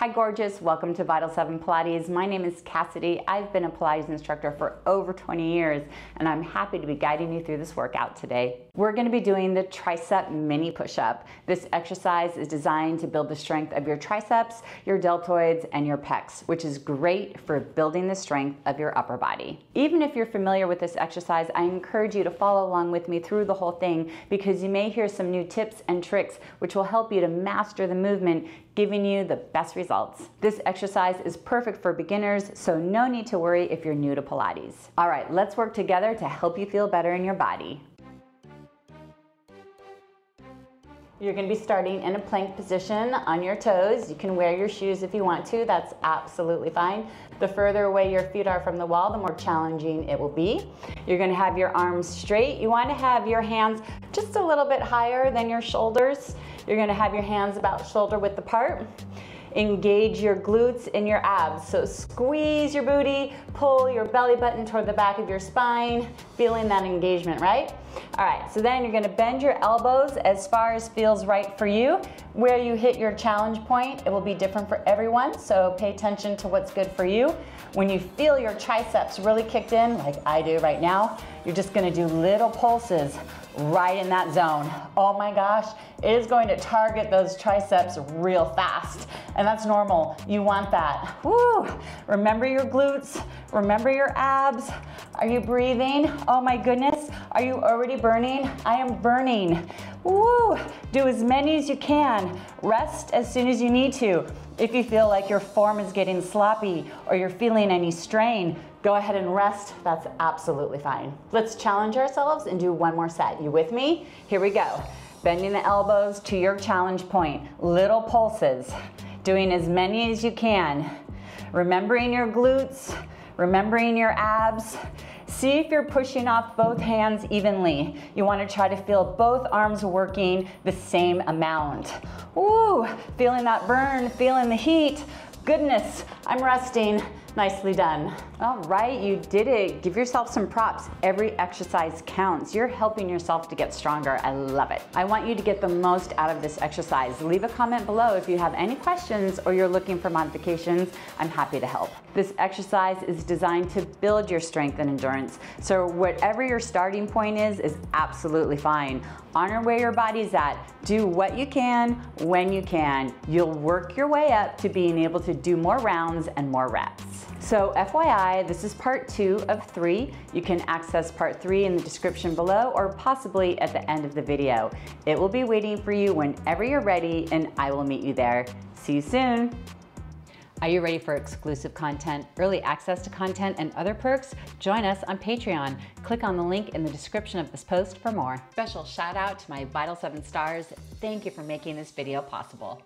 Hi gorgeous, welcome to Vital 7 Pilates. My name is Cassidy. I've been a Pilates instructor for over 20 years and I'm happy to be guiding you through this workout today. We're going to be doing the Tricep Mini Push Up. This exercise is designed to build the strength of your triceps, your deltoids, and your pecs, which is great for building the strength of your upper body. Even if you're familiar with this exercise, I encourage you to follow along with me through the whole thing because you may hear some new tips and tricks which will help you to master the movement, giving you the best results. This exercise is perfect for beginners, so no need to worry if you're new to Pilates. All right, let's work together to help you feel better in your body. You're going to be starting in a plank position on your toes. You can wear your shoes if you want to, that's absolutely fine. The further away your feet are from the wall, the more challenging it will be. You're going to have your arms straight. You want to have your hands just a little bit higher than your shoulders. You're going to have your hands about shoulder width apart. Engage your glutes and your abs. So squeeze your booty, pull your belly button toward the back of your spine, feeling that engagement, right? All right, so then you're gonna bend your elbows as far as feels right for you. Where you hit your challenge point, it will be different for everyone, so pay attention to what's good for you. When you feel your triceps really kicked in, like I do right now, you're just gonna do little pulses right in that zone. Oh my gosh, it is going to target those triceps real fast. And that's normal, you want that. Woo! Remember your glutes, remember your abs. Are you breathing? Oh my goodness, are you already burning? I am burning. Woo! Do as many as you can. Rest as soon as you need to. If you feel like your form is getting sloppy or you're feeling any strain, go ahead and rest, that's absolutely fine. Let's challenge ourselves and do one more set. You with me? Here we go. Bending the elbows to your challenge point. Little pulses. Doing as many as you can. Remembering your glutes, remembering your abs. See if you're pushing off both hands evenly. You want to try to feel both arms working the same amount. Ooh, feeling that burn, feeling the heat. Goodness, I'm resting. Nicely done. All right, you did it. Give yourself some props. Every exercise counts. You're helping yourself to get stronger. I love it. I want you to get the most out of this exercise. Leave a comment below if you have any questions or you're looking for modifications. I'm happy to help. This exercise is designed to build your strength and endurance. So whatever your starting point is absolutely fine. Honor where your body's at. Do what you can, when you can. You'll work your way up to being able to do more rounds and more reps. So FYI, this is part 2 of 3. You can access part 3 in the description below or possibly at the end of the video. It will be waiting for you whenever you're ready and I will meet you there. See you soon. Are you ready for exclusive content, early access to content, and other perks? Join us on Patreon. Click on the link in the description of this post for more. Special shout out to my Vital 7 stars. Thank you for making this video possible.